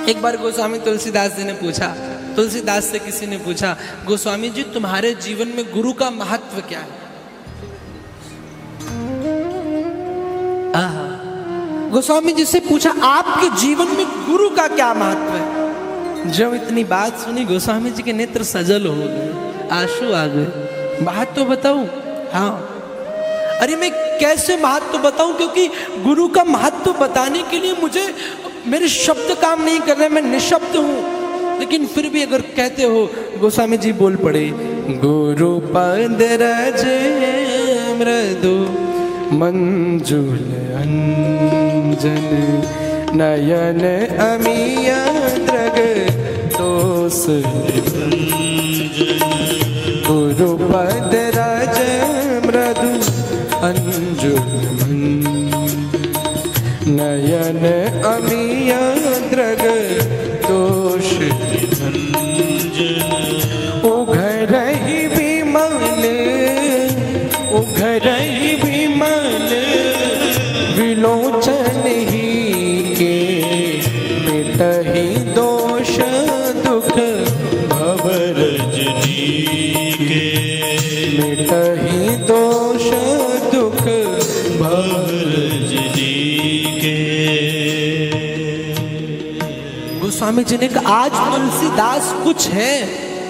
एक बार गोस्वामी तुलसीदास जी ने पूछा, तुलसीदास से किसी ने पूछा, गोस्वामी जी तुम्हारे जीवन में गुरु का महत्व क्या है? गोस्वामी जी से पूछा आपके जीवन में गुरु का क्या महत्व है? जब इतनी बात सुनी गोस्वामी जी के नेत्र सजल हो गए, आंसू आ गए। बात तो बताऊं? हाँ। अरे मैं कैसे महत्व बताऊं, क्योंकि गुरु का महत्व बताने के लिए मुझे मेरे शब्द काम नहीं कर रहे, मैं निशब्द हूं। लेकिन फिर भी अगर कहते हो, गोस्वामी जी बोल पड़े, गुरु पद रज मृदु मंजुल अंजन नयन अमिय दृग तोस गुरु पद रज मृदु अंजुल नयन अमिय दृग दोष उघरहि विमल उघरहि विमल विलोचन ही के मिटहि दोष दुख भवरजनी के मिटहि दोष दुख भवरजनी के। गोस्वामी जी ने कहा आज तुलसीदास कुछ है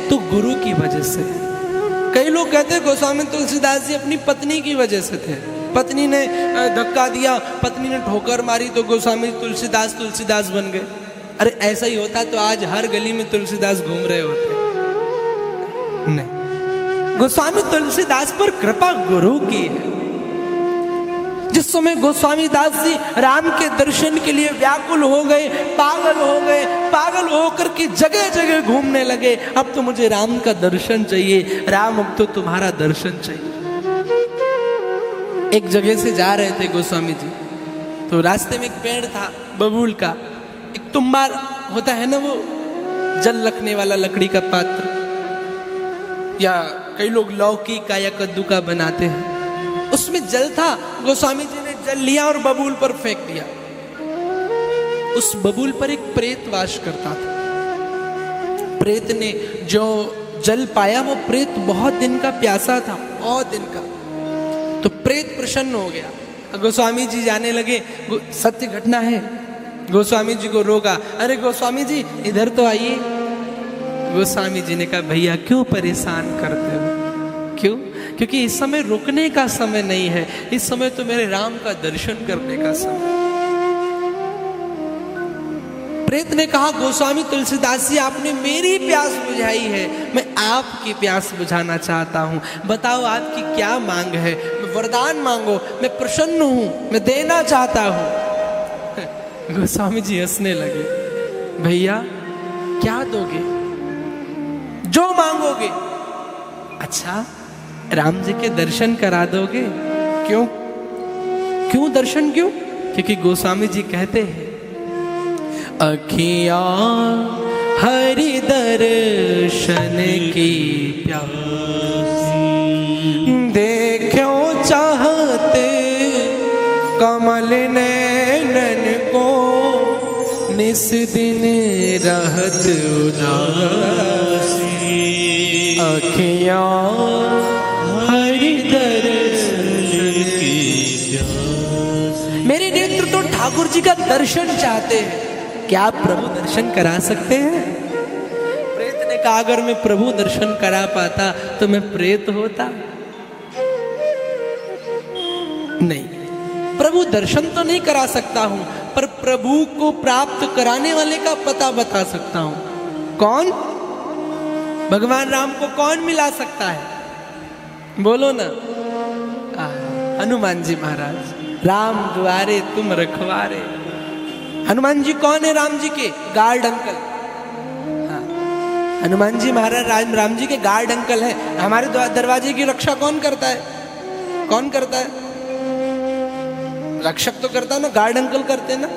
तो गुरु की वजह से। कई लोग कहते हैं गोस्वामी तुलसीदास जी अपनी पत्नी की वजह से थे, पत्नी ने धक्का दिया, पत्नी ने ठोकर मारी तो गोस्वामी तुलसीदास बन गए। अरे ऐसा ही होता तो आज हर गली में तुलसीदास घूम रहे होते। नहीं, गोस्वामी तुलसीदास पर कृपा गुरु की है। जिस समय गोस्वामी दास जी राम के दर्शन के लिए व्याकुल हो गए, पागल होकर के जगह जगह घूमने लगे, अब तो मुझे राम का दर्शन चाहिए, राम अब तो तुम्हारा दर्शन चाहिए। एक जगह से जा रहे थे गोस्वामी जी, तो रास्ते में एक पेड़ था बबूल का, एक तुम्बार होता है ना, वो जल रखने वाला लकड़ी का पात्र, या कई लोग लौकी का या कद्दू का बनाते हैं, उसमें जल था। गोस्वामी जी ने जल लिया और बबूल पर फेंक दिया। उस बबूल पर एक प्रेत वास करता था। प्रेत ने जो जल पाया, वो प्रेत बहुत दिन का प्यासा था, बहुत दिन का। तो प्रेत प्रसन्न हो गया। गोस्वामी जी जाने लगे, सत्य घटना है। गोस्वामी जी को रोका, अरे गोस्वामी जी इधर तो आइए। गोस्वामी जी ने कहा, भैया क्यों परेशान करते हो, क्यों? क्योंकि इस समय रुकने का समय नहीं है, इस समय तो मेरे राम का दर्शन करने का समय। प्रेत ने कहा, गोस्वामी तुलसीदास जी आपने मेरी प्यास बुझाई है, मैं आपकी प्यास बुझाना चाहता हूं, बताओ आपकी क्या मांग है? मैं वरदान मांगो, मैं प्रसन्न हूं, मैं देना चाहता हूं। गोस्वामी जी हंसने लगे, भैया क्या दोगे? जो मांगोगे। अच्छा, राम जी के दर्शन करा दोगे? क्यों? क्यों दर्शन क्यों? क्योंकि गोस्वामी जी कहते हैं, अखियां हरि दर्शन की प्यासी, देखो चाहते कमल नैनन को, निस दिन रहत उदासी। अखियां हरि दर्शन की प्यासी, मेरे नेत्र तो ठाकुर जी का दर्शन चाहते हैं, क्या आप प्रभु दर्शन करा सकते हैं? प्रेत ने कहा, अगर मैं प्रभु दर्शन करा पाता तो मैं प्रेत होता? नहीं, प्रभु दर्शन तो नहीं करा सकता हूं, पर प्रभु को प्राप्त कराने वाले का पता बता सकता हूं। कौन? भगवान राम को कौन मिला सकता है? बोलो ना। हनुमान जी महाराज, राम द्वारे तुम रखवारे। हनुमान जी कौन है? राम जी के गार्ड अंकल। हाँ, हनुमान जी महाराज राम जी के गार्ड अंकल है। हमारे दरवाजे की रक्षा कौन करता है? कौन करता है? रक्षक तो करता है ना, गार्ड अंकल करते ना।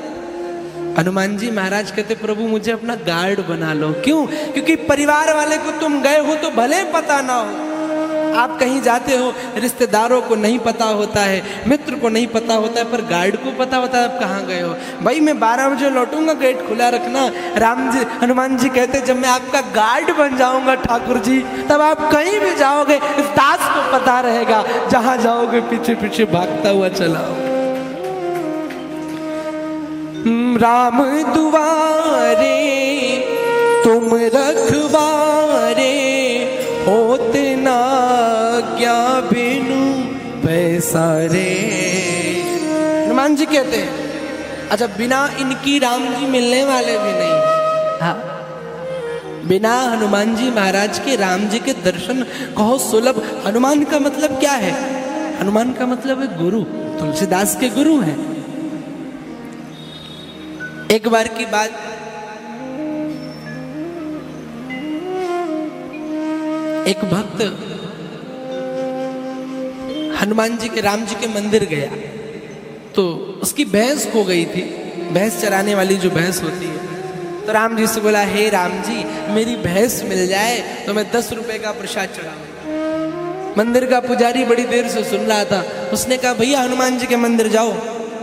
हनुमान जी महाराज कहते, प्रभु मुझे अपना गार्ड बना लो। क्यों? क्योंकि परिवार वाले को तुम गए हो तो भले पता ना हो, आप कहीं जाते हो, रिश्तेदारों को नहीं पता होता है, मित्र को नहीं पता होता है, पर गार्ड को पता होता है आप कहाँ गए हो। भाई मैं 12 बजे लौटूंगा, गेट खुला रखना। हनुमान जी कहते जब मैं आपका गार्ड बन जाऊंगा ठाकुर जी, तब आप कहीं भी जाओगे इस दास को पता रहेगा, जहां जाओगे पीछे पीछे भागता हुआ चलाओगे। राम दुआरे तुम रखवारे, होते ना क्या बिनु पैसारे। हनुमान जी कहते हैं अच्छा बिना इनकी राम जी मिलने वाले भी नहीं। हाँ, बिना हनुमान जी महाराज के राम जी के दर्शन कहो सुलभ। हनुमान का मतलब क्या है? हनुमान का मतलब है गुरु, तुलसीदास के गुरु हैं। एक बार की बात, एक भक्त हनुमान जी के राम जी के मंदिर गया तो उसकी भैंस खो गई थी। भैंस चराने वाली जो भैंस होती है, तो राम जी से बोला हे राम जी मेरी भैंस मिल जाए तो मैं 10 रुपए का प्रसाद चढ़ाऊंगा। मंदिर का पुजारी बड़ी देर से सुन रहा था। उसने कहा भैया हनुमान जी के मंदिर जाओ,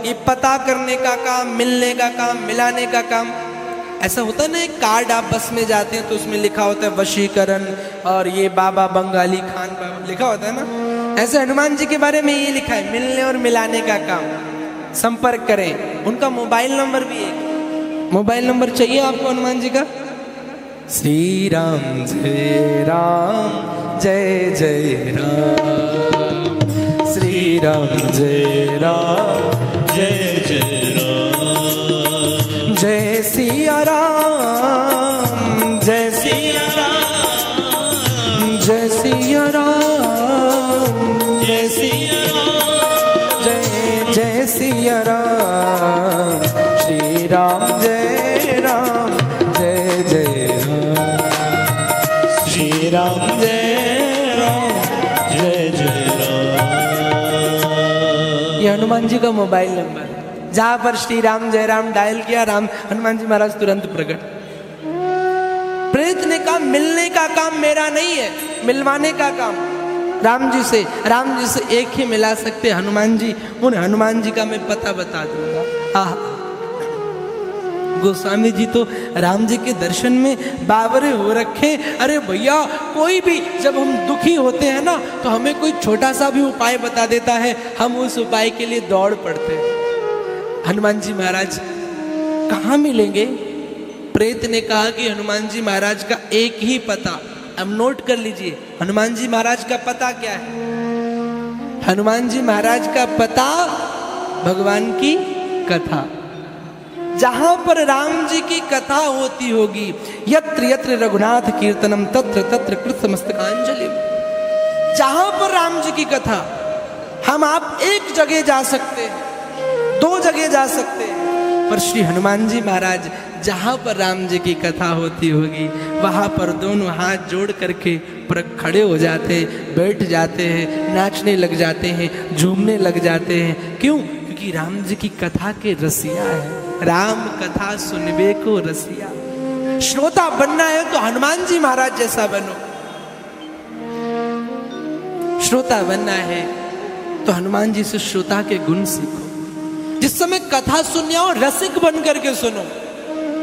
ये पता करने का काम, मिलने का काम, मिलाने का काम। ऐसा होता है ना, एक कार्ड आप बस में जाते हैं तो उसमें लिखा होता है वशीकरण और ये बाबा बंगाली खान बाबा लिखा होता है ना, ऐसे हनुमान जी के बारे में ये लिखा है मिलने और मिलाने का काम। संपर्क करें। उनका मोबाइल नंबर भी है। मोबाइल नंबर चाहिए आपको हनुमान जी का? श्री राम जय राम जय जय राम, श्री राम जय राम जय जय राम, जय सिया राम जय सिया राम, जय सिया राम जय सिया राम, जय जय सिया राम, श्री राम जय राम जय जय राम, श्री राम जय राम जय जय राम। ये हनुमान जी का मोबाइल नंबर, जहां पर श्री राम जय राम डायल किया, राम हनुमान जी महाराज तुरंत प्रकट। प्रेत ने कहा मिलने का काम मेरा नहीं है, मिलवाने का काम राम जी से एक ही मिला सकते हनुमान जी। उन हनुमान जी का मैं पता बता दूंगा। गोस्वामी जी तो राम जी के दर्शन में बावरे हो रखे। अरे भैया कोई भी जब हम दुखी होते हैं ना, तो हमें कोई छोटा सा भी उपाय बता देता है, हम उस उपाय के लिए दौड़ पड़ते हैं। हनुमान जी महाराज कहाँ मिलेंगे? प्रेत ने कहा कि हनुमान जी महाराज का एक ही पता, अब नोट कर लीजिए हनुमान जी महाराज का पता क्या है। हनुमान जी महाराज का पता भगवान की कथा, जहां पर राम जी की कथा होती होगी, यत्र यत्र रघुनाथ कीर्तनम तत्र तत्र कृतमस्तकांजलि। जहां पर राम जी की कथा, हम आप एक जगह जा सकते हैं, 2 जगह जा सकते हैं, पर श्री हनुमान जी महाराज जहां पर राम जी की कथा होती होगी, वहां पर दोनों हाथ जोड़ करके पर खड़े हो जाते हैं, बैठ जाते हैं, नाचने लग जाते हैं, झूमने लग जाते हैं। क्यों? क्योंकि राम जी की कथा के रसिया है। राम कथा सुनबे को रसिया। श्रोता बनना है तो हनुमान जी महाराज जैसा बनो। श्रोता बनना है तो हनुमान जी से श्रोता के गुण सीखो। जिस समय कथा सुनने आओ रसिक बन करके सुनो।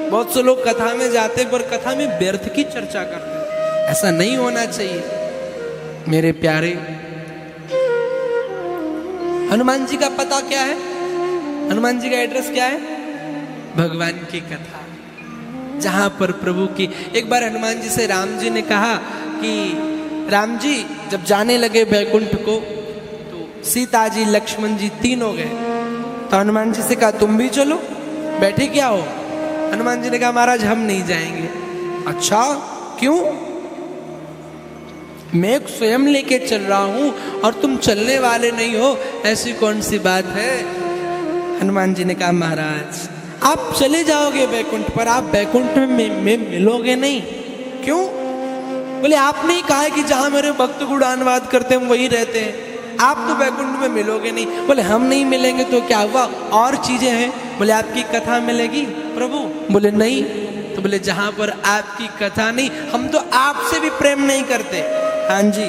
बहुत से लोग कथा में जाते पर कथा में व्यर्थ की चर्चा करते, ऐसा नहीं होना चाहिए। मेरे प्यारे, हनुमान जी का पता क्या है? हनुमान जी का एड्रेस क्या है? भगवान की कथा, जहां पर प्रभु की। एक बार हनुमान जी से राम जी ने कहा कि राम जी जब जाने लगे बैकुंठ को, तो सीता जी लक्ष्मण जी तीनों गए। तो हनुमान जी से कहा तुम भी चलो, बैठे क्या हो? हनुमान जी ने कहा महाराज हम नहीं जाएंगे। अच्छा क्यों? मैं स्वयं लेके चल रहा हूं और तुम चलने वाले नहीं हो, ऐसी कौन सी बात है? हनुमान जी ने कहा महाराज आप चले जाओगे बैकुंठ पर, आप बैकुंठ में मिलोगे नहीं। क्यों? बोले आपने ही कहा है कि जहां मेरे भक्त गुणानुवाद करते हैं वही रहते हैं, आप तो बैकुंठ में मिलोगे नहीं। बोले हम नहीं मिलेंगे तो क्या हुआ, और चीजें हैं। बोले आपकी कथा मिलेगी प्रभु? बोले नहीं। तो बोले जहां पर आपकी कथा नहीं, हम तो आपसे भी प्रेम नहीं करते। हाँ जी,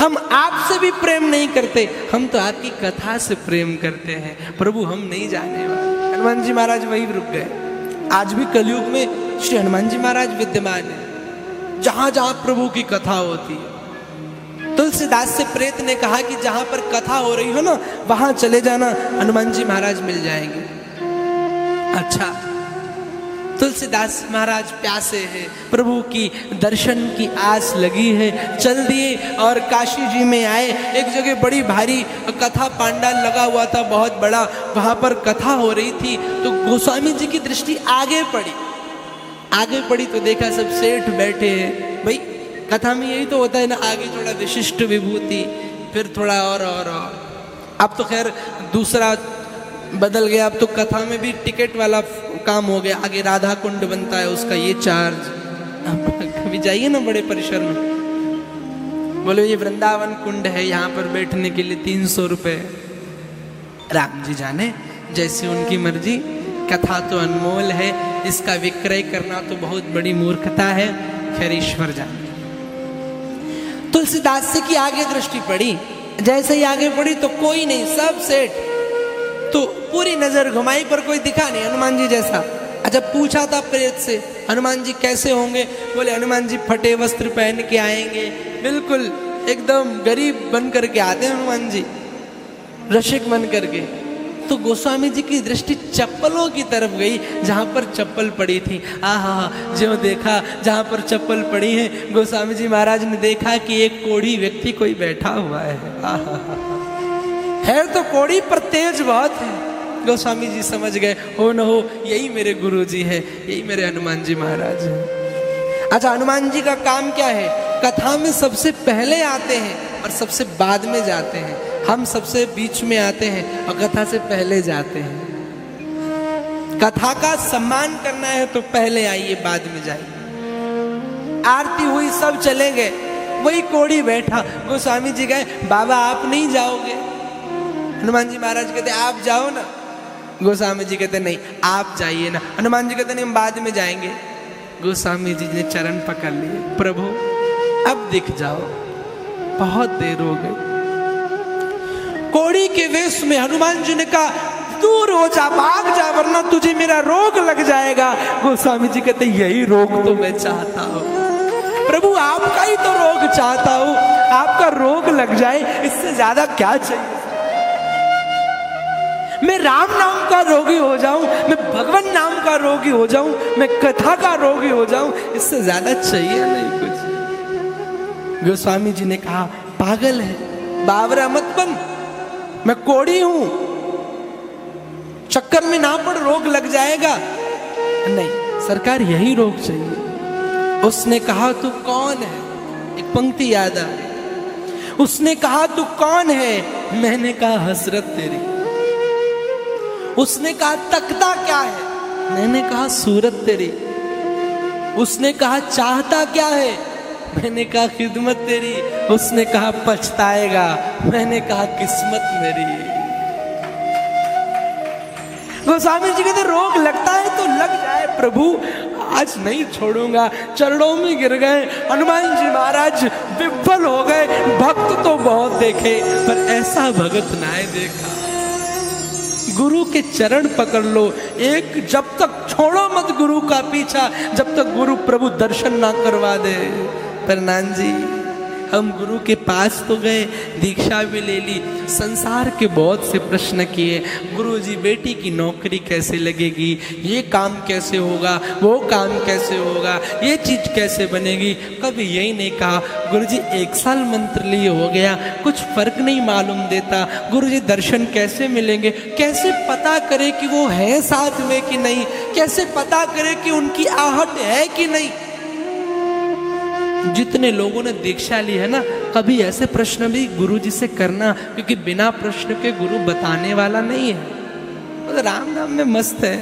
हम आपसे भी प्रेम नहीं करते, हम तो आपकी कथा से प्रेम करते हैं। प्रभु हम नहीं जाने वाले। हनुमान जी महाराज वही रुक गए। आज भी कलयुग में श्री हनुमान जी महाराज विद्यमान है, जहां जहां प्रभु की कथा होती है। तुलसीदास से प्रेत ने कहा कि जहां पर कथा हो रही हो ना, वहां चले जाना, हनुमान जी महाराज मिल जाएंगे। अच्छा, तुलसीदास महाराज प्यासे हैं, प्रभु की दर्शन की आस लगी है, चल दिए और काशी जी में आए। एक जगह बड़ी भारी कथा पांडाल लगा हुआ था, बहुत बड़ा, वहां पर कथा हो रही थी। तो गोस्वामी जी की दृष्टि आगे पड़ी तो देखा सब सेठ बैठे हैं। भाई कथा में यही तो होता है ना, आगे थोड़ा विशिष्ट विभूति, फिर थोड़ा और। अब तो खैर दूसरा बदल गया, अब तो कथा में भी टिकट वाला काम हो गया। आगे राधा कुंड बनता है, उसका ये चार्ज। कभी जाइए ना बड़े परिसर में, बोले ये वृंदावन कुंड है, यहाँ पर बैठने के लिए 300 रुपए। राम जी जाने, जैसी उनकी मर्जी। कथा तो अनमोल है, इसका विक्रय करना तो बहुत बड़ी मूर्खता है। खैर ईश्वर जाने। तुलसीदास से की आगे दृष्टि पड़ी, जैसे ही आगे पड़ी तो कोई नहीं, सब सेठ। तो पूरी नजर घुमाई पर कोई दिखा नहीं हनुमान जी जैसा। अच्छा, पूछा था प्रेत से, हनुमान जी कैसे होंगे? बोले हनुमान जी फटे वस्त्र पहन के आएंगे, बिल्कुल एकदम गरीब बन करके आते हैं हनुमान जी, रसिक बन करके। तो गोस्वामी जी की दृष्टि चप्पलों की तरफ गई, जहां पर चप्पल पड़ी थी। आहा, जो देखा जहां पर चप्पल पड़ी है, गोस्वामी जी महाराज ने देखा कि एक कोढ़ी व्यक्ति कोई बैठा हुआ है। आहा, है तो कोढ़ी पर तेज बहुत है। गोस्वामी जी समझ गए, हो न हो यही मेरे गुरु जी है, यही मेरे हनुमान जी महाराज है। अच्छा, हनुमान जी का काम क्या है? कथा में सबसे पहले आते हैं और सबसे बाद में जाते हैं। हम सबसे बीच में आते हैं और कथा से पहले जाते हैं। कथा का सम्मान करना है तो पहले आइए, बाद में जाइए। आरती हुई, सब चले गए, वही कोढ़ी बैठा। गोस्वामी जी गए, बाबा आप नहीं जाओगे? हनुमान जी महाराज कहते आप जाओ ना। गोस्वामी जी कहते नहीं आप जाइए ना। हनुमान जी कहते नहीं हम बाद में जाएंगे। गोस्वामी जी ने चरण पकड़ लिए, प्रभु अब दिख जाओ, बहुत देर हो गई। कोढ़ी के वेश में हनुमान जी ने कहा दूर हो जा, भाग जा, वरना तुझे मेरा रोग लग जाएगा। गोस्वामी जी कहते यही रोग तो मैं चाहता हूँ प्रभु, आपका ही तो रोग चाहता हूँ, आपका रोग लग जाए, इससे ज्यादा क्या चाहिए? मैं राम नाम का रोगी हो जाऊं, मैं भगवान नाम का रोगी हो जाऊं, मैं कथा का रोगी हो जाऊं, इससे ज्यादा चाहिए नहीं कुछ। गोस्वामी जी ने कहा पागल है, बावरा मत बन, मैं कोढ़ी हूं, चक्कर में ना पड़, रोग लग जाएगा। नहीं सरकार, यही रोग चाहिए। उसने कहा तू कौन है? एक पंक्ति याद आ रही। उसने कहा तू कौन है? मैंने कहा हसरत तेरी। उसने कहा तकता क्या है? मैंने कहा सूरत तेरी। उसने कहा चाहता क्या है? मैंने कहा खिदमत तेरी। उसने कहा पछताएगा? मैंने कहा किस्मत मेरी। गोस्वामी जी कहते रोग लगता है तो लग जाए प्रभु, आज नहीं छोड़ूंगा। चरणों में गिर गए। हनुमान जी महाराज विफल हो गए। भक्त तो बहुत देखे पर ऐसा भगत ना देखा। गुरु के चरण पकड़ लो, एक जब तक छोड़ो मत गुरु का पीछा, जब तक गुरु प्रभु दर्शन ना करवा दे। पर नान जी हम गुरु के पास तो गए, दीक्षा भी ले ली, संसार के बहुत से प्रश्न किए। गुरु जी बेटी की नौकरी कैसे लगेगी, ये काम कैसे होगा, वो काम कैसे होगा, ये चीज कैसे बनेगी। कभी यही नहीं कहा गुरु जी 1 साल मंत्र लिए हो गया, कुछ फर्क नहीं मालूम देता। गुरु जी दर्शन कैसे मिलेंगे, कैसे पता करे कि वो है साथ में कि नहीं, कैसे पता करे कि उनकी आहट है कि नहीं। जितने लोगों ने दीक्षा ली है ना, कभी ऐसे प्रश्न भी गुरु जी से करना, क्योंकि बिना प्रश्न के गुरु बताने वाला नहीं है। राम नाम में मस्त है।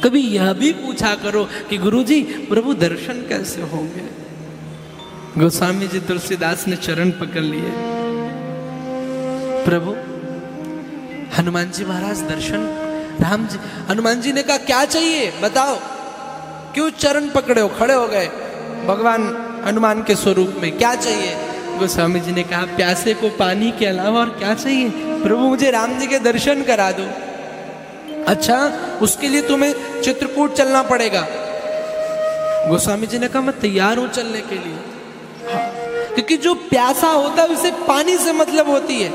कभी यह भी पूछा करो कि गुरु जी प्रभु दर्शन कैसे होंगे। गोस्वामी जी तुलसीदास ने चरण पकड़ लिए। प्रभु हनुमान जी महाराज दर्शन, राम जी, हनुमान जी ने कहा क्या चाहिए बताओ, क्यों चरण पकड़े हो, खड़े हो गए भगवान हनुमान के स्वरूप में, क्या चाहिए। गोस्वामी जी ने कहा, प्यासे को पानी के अलावा और क्या चाहिए? प्रभु मुझे राम जी के दर्शन करा दो। अच्छा, उसके लिए तुम्हें चित्रकूट चलना पड़ेगा। गोस्वामी जी ने कहा, मैं तैयार हूं चलने के लिए। हाँ, क्योंकि जो प्यासा होता है उसे पानी से मतलब होती है।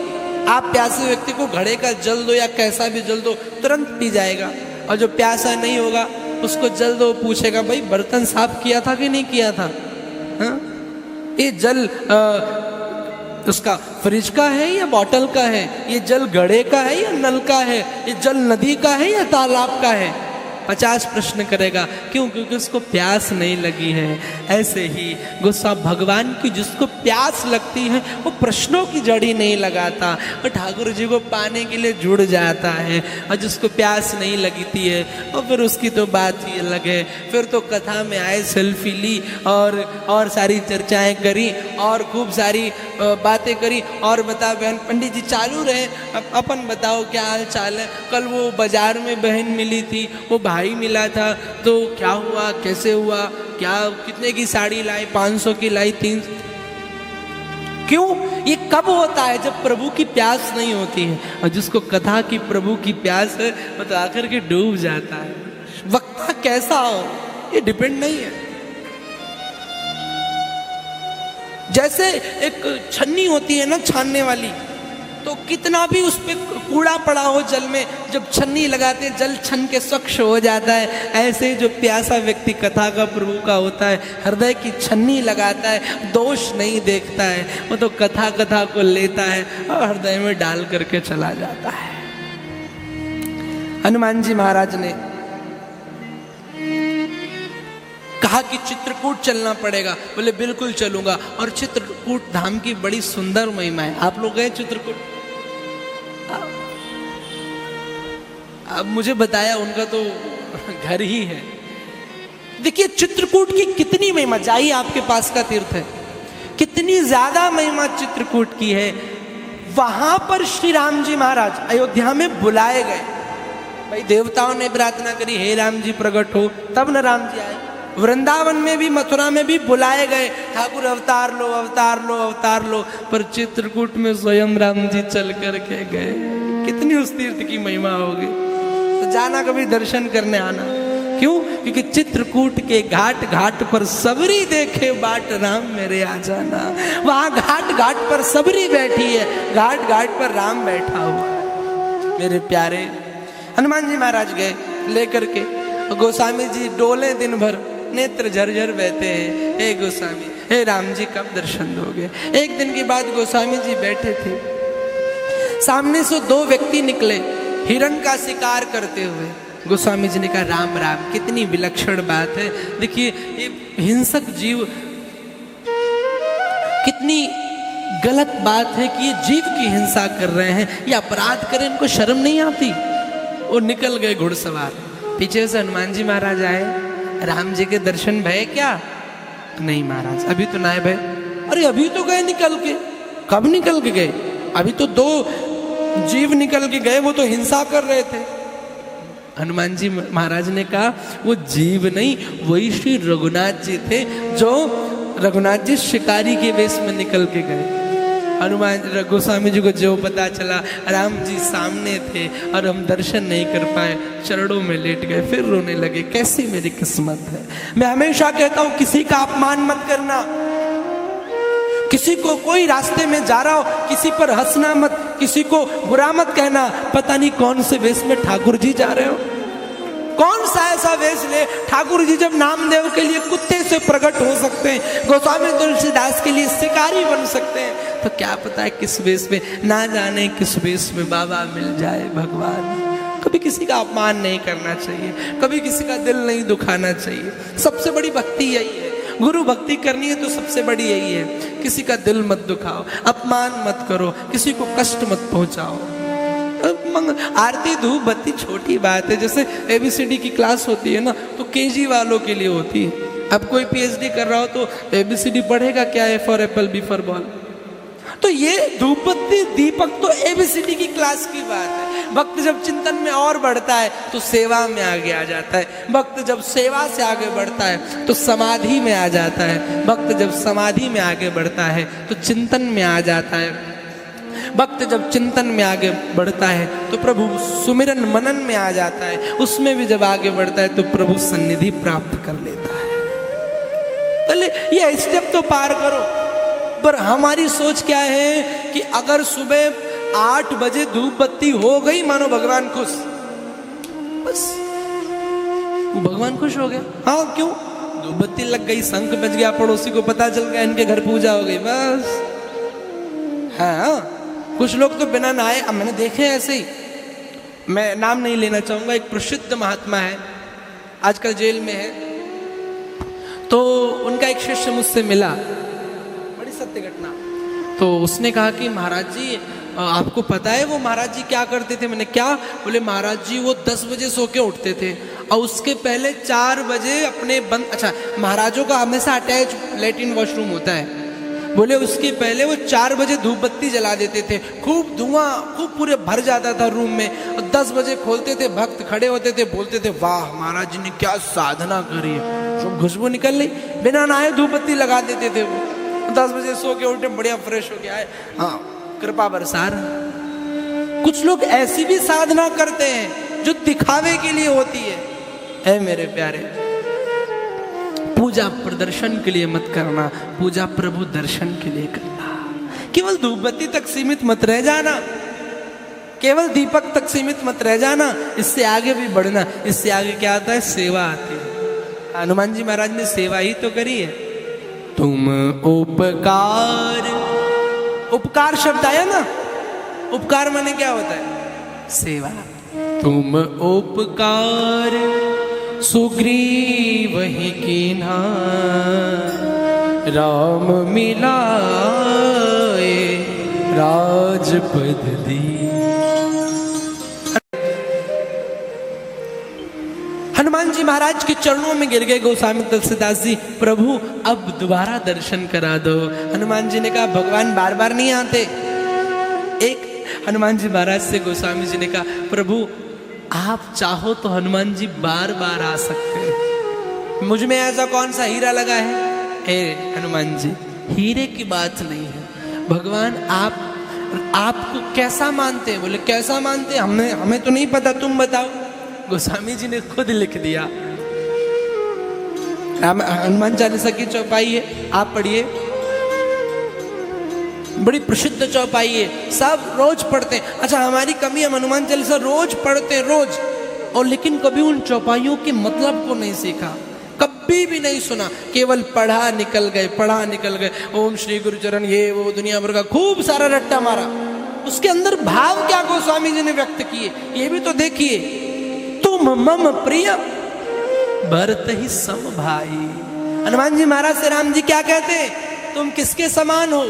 आप प्यासे व्यक्ति को घड़े का जल दो या कैसा भी जल दो, तुरंत पी जाएगा। और जो प्यासा नहीं होगा उसको जल दो, पूछेगा भाई बर्तन साफ किया था कि नहीं किया था? हाँ? ये जल उसका फ्रिज का है या बॉटल का है? ये जल घड़े का है या नल का है? ये जल नदी का है या तालाब का है? 50 प्रश्न करेगा। क्यों? क्योंकि उसको प्यास नहीं लगी है। ऐसे ही गुस्सा भगवान की जिसको प्यास लगती है वो प्रश्नों की जड़ी नहीं लगाता और ठाकुर जी को पाने के लिए जुड़ जाता है। और जिसको प्यास नहीं लगती है और फिर उसकी तो बात ही अलग है। फिर तो कथा में आए, सेल्फी ली और सारी चर्चाएं करी और खूब सारी बातें करी और बता बहन पंडित जी चालू रहे, अपन बताओ क्या हाल चाल है? कल वो बाजार में बहन मिली थी, वो भाई मिला था, तो क्या हुआ, कैसे हुआ, क्या कितने की साड़ी लाई, 500 की लाई, 300? क्यों? ये कब होता है? जब प्रभु की प्यास नहीं होती है। और जिसको कथा की प्रभु की प्यास है वो तो आकर के डूब जाता है। वक्ता कैसा हो ये डिपेंड नहीं है। जैसे एक छन्नी होती है ना छानने वाली, तो कितना भी उस पर कूड़ा पड़ा हो जल में, जब छन्नी लगाते जल छन के स्वच्छ हो जाता है। ऐसे जो प्यासा व्यक्ति कथा का प्रभु का होता है, हृदय की छन्नी लगाता है, दोष नहीं देखता है, वो तो कथा को लेता है और हृदय में डाल करके चला जाता है। हनुमान जी महाराज ने कहा कि चित्रकूट चलना पड़ेगा। बोले बिल्कुल चलूंगा। और चित्रकूट धाम की बड़ी सुंदर महिमा है। आप लोग गए चित्रकूट? अब मुझे बताया उनका तो घर ही है। देखिए चित्रकूट की कितनी महिमा, जाइए आपके पास का तीर्थ है, कितनी ज्यादा महिमा चित्रकूट की है। वहां पर श्री राम जी महाराज अयोध्या में बुलाए गए। भाई देवताओं ने प्रार्थना करी, हे राम जी प्रकट हो, तब न राम जी आए। वृंदावन में भी, मथुरा में भी बुलाए गए, ठाकुर अवतार लो अवतार लो अवतार लो, पर चित्रकूट में स्वयं राम जी चल करके गए। कितनी उस तीर्थ की महिमा होगी। तो जाना कभी दर्शन करने आना। क्यों? क्योंकि चित्रकूट के घाट घाट पर सबरी देखे बाट, राम मेरे आ जाना। वहां घाट घाट पर सबरी बैठी है, घाट घाट पर राम बैठा हुआ है। मेरे प्यारे हनुमान जी महाराज गए लेकर के, गोस्वामी जी डोले दिन भर, नेत्र झरझर बहते हैं, हे गोस्वामी, हे राम जी कब दर्शन दोगे? एक दिन के बाद गोस्वामी जी बैठे थे, सामने से 2 व्यक्ति निकले हिरण का शिकार करते हुए। गोस्वामी जी ने कहा राम राम, कितनी विलक्षण बात है। देखिए ये हिंसक जीव, कितनी गलत बात है कि ये जीव की हिंसा कर रहे हैं, ये अपराध करें, इनको शर्म नहीं आती। वो निकल गए घुड़सवार। पीछे से हनुमान जी महाराज आए, राम जी के दर्शन भय क्या? नहीं महाराज अभी तो ना है भय। अरे अभी तो गए निकल के। कब निकल के गए? अभी तो 2 जीव निकल के गए, वो तो हिंसा कर रहे थे। हनुमान जी महाराज ने कहा वो जीव नहीं, वही श्री रघुनाथ जी थे, जो रघुनाथ जी शिकारी के वेश में निकल के गए। हनुमान गोस्वामी जी को जो पता चला राम जी सामने थे और हम दर्शन नहीं कर पाए, चरणों में लेट गए, फिर रोने लगे, कैसी मेरी किस्मत है। मैं हमेशा कहता हूं किसी का अपमान मत करना, किसी को कोई रास्ते में जा रहा हो किसी पर हंसना मत, किसी को बुरा मत कहना। पता नहीं कौन से वेश में ठाकुर जी जा रहे हो, कौन सा ऐसा वेश ले। ठाकुर जी जब नामदेव के लिए कुत्ते से प्रकट हो सकते हैं, गोस्वामी तुलसीदास के लिए शिकारी बन सकते हैं, तो क्या पता है किस वेश में, ना जाने किस वेश में बाबा मिल जाए भगवान। कभी किसी का अपमान नहीं करना चाहिए, कभी किसी का दिल नहीं दुखाना चाहिए। सबसे बड़ी भक्ति यही है, गुरु भक्ति करनी है तो सबसे बड़ी यही है, किसी का दिल मत दुखाओ, अपमान मत करो, किसी को कष्ट मत पहुंचाओ। आरती धूप बत्ती छोटी बात है। जैसे ABCD की क्लास होती है ना, तो KG वालों के लिए होती है। अब कोई PhD कर रहा हो तो ABCD पढ़ेगा क्या? A for Apple, B for ball. तो ये धूप बत्ती दीपक तो एबीसीडी की क्लास की बात है। भक्त जब चिंतन में और बढ़ता है तो सेवा में आगे आ जाता है। भक्त जब सेवा से आगे बढ़ता है तो समाधि में आ जाता है। भक्त जब समाधि में आगे बढ़ता है तो चिंतन में आ जाता है। भक्त जब चिंतन में आगे बढ़ता है तो प्रभु सुमिरन मनन में आ जाता है। उसमें भी जब आगे बढ़ता है तो प्रभु सन्निधि प्राप्त कर लेता है। पहले ये स्टेप तो पार करो। पर हमारी सोच क्या है कि अगर सुबह 8 बजे धूप बत्ती हो गई मानो भगवान खुश, बस भगवान खुश हो गया। हाँ क्यों, धूप बत्ती लग गई, शंख बज गया, पड़ोसी को पता चल गया, इनके घर पूजा हो गई, बस। हाँ कुछ लोग तो बिना नहाए, अब मैंने देखे ऐसे ही, मैं नाम नहीं लेना चाहूंगा, एक प्रसिद्ध महात्मा है, आजकल जेल में है। तो उनका एक शिष्य मुझसे मिला, बड़ी सत्य घटना। तो उसने कहा कि महाराज जी आपको पता है वो महाराज जी क्या करते थे? मैंने क्या? बोले महाराज जी वो 10 बजे सो के उठते थे और उसके पहले 4 बजे अपने बंद, अच्छा महाराजों का हमेशा अटैच लेट्रिन वॉशरूम होता है, बोले उसके पहले वो 4 बजे धूप बत्ती जला देते थे, खूब धुआं खूब पूरे भर जाता था रूम में, और 10 बजे खोलते थे, भक्त खड़े होते थे, बोलते थे वाह महाराज जी ने क्या साधना करी है, तो खुशबू निकल ली, बिना नहाए धूप बत्ती लगा देते थे वो। 10 बजे सो के उठे, बढ़िया फ्रेश हो के आए, हाँ कृपा बरसा रहा। कुछ लोग ऐसी भी साधना करते हैं जो दिखावे के लिए होती है। मेरे प्यारे, पूजा प्रदर्शन के लिए मत करना, पूजा प्रभु दर्शन के लिए करना। केवल धूप बत्ती तक सीमित मत रह जाना, केवल दीपक तक सीमित मत रह जाना, इससे आगे भी बढ़ना। इससे आगे क्या आता है? सेवा आती है। हनुमान जी महाराज ने सेवा ही तो करी है। तुम उपकार, उपकार शब्द आया ना, उपकार माने क्या होता है? सेवा। तुम उपकार सुग्रीव ही कीन्हा, राम मिलाए राजपद दी। हनुमान जी महाराज के चरणों में गिर गए गोस्वामी तुलसीदास जी, प्रभु अब दोबारा दर्शन करा दो। हनुमान जी ने कहा भगवान बार बार नहीं आते। एक हनुमान जी महाराज से गोस्वामी जी ने कहा प्रभु आप चाहो तो हनुमान जी बार बार आ सकते हैं, मुझ में ऐसा कौन सा हीरा लगा है? हनुमान जी हीरे की बात नहीं है, भगवान आपको कैसा मानते हैं? बोले कैसा मानते हैं? हमें तो नहीं पता, तुम बताओ। गोस्वामी जी ने खुद लिख दिया, हनुमान चालीसा की चौपाई है, आप पढ़िए, बड़ी प्रसिद्ध चौपाई है, सब रोज पढ़ते हैं। अच्छा हमारी कमी, हम हनुमान चालीसा रोज पढ़ते हैं रोज, और लेकिन कभी उन चौपाइयों के मतलब को नहीं सीखा, कभी भी नहीं सुना, केवल पढ़ा निकल गए, पढ़ा निकल गए, ओम श्री गुरु चरण ये वो दुनिया भर का खूब सारा रट्टा मारा। उसके अंदर भाव क्या गोस्वामी जी ने व्यक्त किए ये भी तो देखिए। तुम मम प्रिय भरत ही सम भाई। हनुमान जी महाराज से राम जी क्या कहते हैं? तुम किसके समान हो?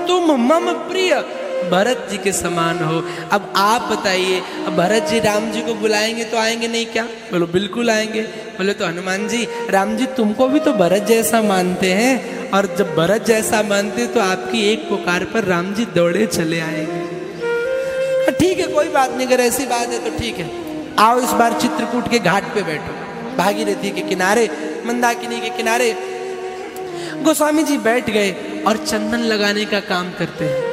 तुम मम प्रिय भरत जी के समान हो। अब आप बताइए, अब भरत जी राम जी को बुलाएंगे तो आएंगे नहीं क्या? बोलो बिल्कुल आएंगे। बोले तो हनुमान जी राम जी तुमको भी तो भरत जैसा मानते हैं, और जब भरत जैसा मानते तो आपकी एक पुकार पर राम जी दौड़े चले आएंगे। ठीक है कोई बात नहीं, अगर ऐसी बात है तो ठीक है, आओ इस बार चित्रकूट के घाट पे बैठो, भागीरथी के किनारे, मंदाकिनी के किनारे। गोस्वामी जी बैठ गए और चंदन लगाने का काम करते हैं।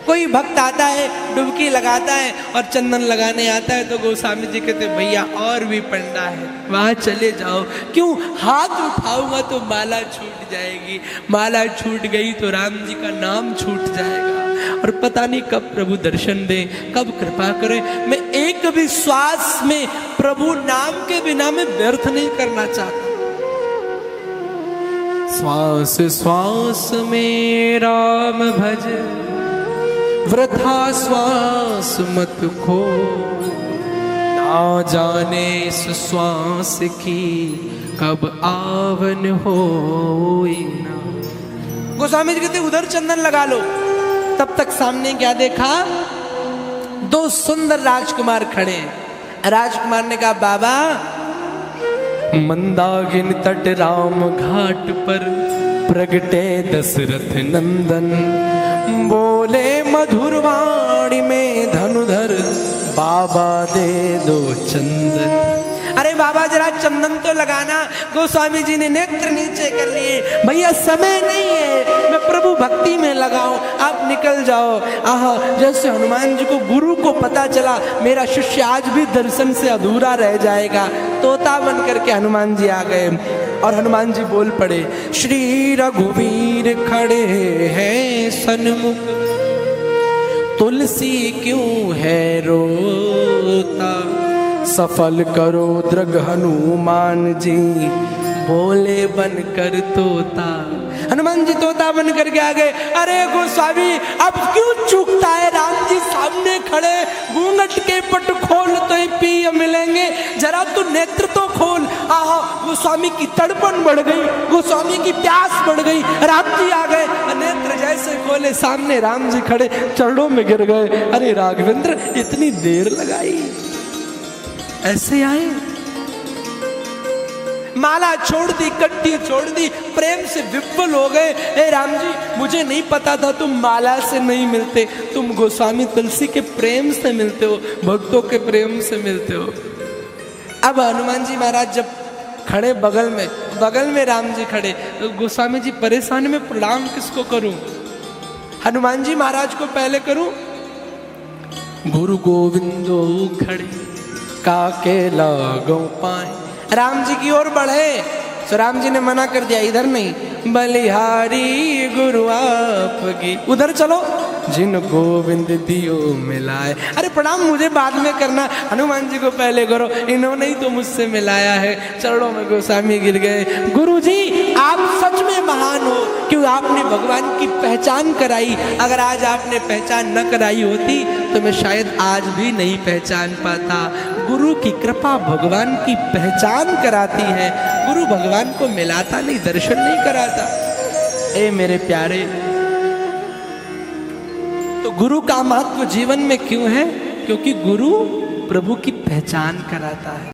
कोई भक्त आता है, डुबकी लगाता है और चंदन लगाने आता है, तो गोस्वामी जी कहते भैया और भी पंडा है, वहां चले जाओ। क्यों? हाथ उठाऊंगा तो माला छूट जाएगी, माला छूट गई तो राम जी का नाम छूट जाएगा, और पता नहीं कब प्रभु दर्शन दे, कब कृपा करे। मैं एक भी श्वास में प्रभु नाम के बिना मैं व्यर्थ नहीं करना चाहता। श्वास श्वास में राम भज, वृथा श्वास मत खो, ना जाने इस श्वास की कब आवन हो ना। गोस्वामी जी कहते उधर चंदन लगा लो। तब तक सामने क्या देखा? 2 सुंदर राजकुमार खड़े हैं। राजकुमार ने कहा बाबा, मंदाकिनी तट राम घाट पर प्रगटे दशरथ नंदन, बोले मधुर वाणी में धनुधर, बाबा दे दो चंदन। अरे बाबा जरा चंदन तो लगाना। गोस्वामी जी ने नेत्र नीचे कर लिए, भैया समय नहीं है, मैं प्रभु भक्ति में लगाऊं, आप निकल जाओ। आहा, जैसे हनुमान जी को, गुरु को पता चला मेरा शिष्य आज भी दर्शन से अधूरा रह जाएगा, तोता बन करके हनुमान जी आ गए और हनुमान जी बोल पड़े, श्री रघुवीर खड़े हैं सन्मुख, तुलसी क्यों है रोता, सफल करो दृघ हनुमान जी, बोले बनकर तोता। हनुमान जी तोता बन करके आ गए। अरे गोस्वामी अब क्यों चूकता है, राम जी सामने खड़े, घूंघट के पट खोल तो ही पिय मिलेंगे, जरा तू नेत्र तो खोल। आहा, गोस्वामी की तड़पन बढ़ गई, गोस्वामी की प्यास बढ़ गई। राम जी आ गए, नेत्र जैसे खोले, सामने राम जी खड़े, चरणों में गिर गए। अरे राघवेंद्र इतनी देर लगाई, ऐसे आए? माला छोड़ दी, कट्टी छोड़ दी, प्रेम से विह्वल हो गए। ए राम जी मुझे नहीं पता था तुम माला से नहीं मिलते, तुम गोस्वामी तुलसी के प्रेम से मिलते हो, भक्तों के प्रेम से मिलते हो। अब हनुमान जी महाराज जब खड़े बगल में राम जी खड़े, तो गोस्वामी जी परेशान में प्रणाम किसको करूं? हनुमान जी महाराज को पहले करूं? गुरु गोविंदो खड़े काके लागो पाए। राम जी की ओर बढ़े, तो राम जी ने मना कर दिया, इधर नहीं, बलिहारी गुरु आपकी, उधर चलो जिन गोविंद दियो मिलाए। अरे प्रणाम मुझे बाद में करना, हनुमान जी को पहले करो, इन्होंने ही तो मुझसे मिलाया है। चरणों में गोस्वामी गिर गए। गुरु जी आप सच में महान हो, क्यों आपने भगवान की पहचान कराई। अगर आज आपने पहचान न कराई होती तो मैं शायद आज भी नहीं पहचान पाता। गुरु की कृपा भगवान की पहचान कराती है, गुरु भगवान को मिलाता नहीं, दर्शन नहीं कराता। ए मेरे प्यारे, तो गुरु का महत्व जीवन में क्यों है? क्योंकि गुरु प्रभु की पहचान कराता है।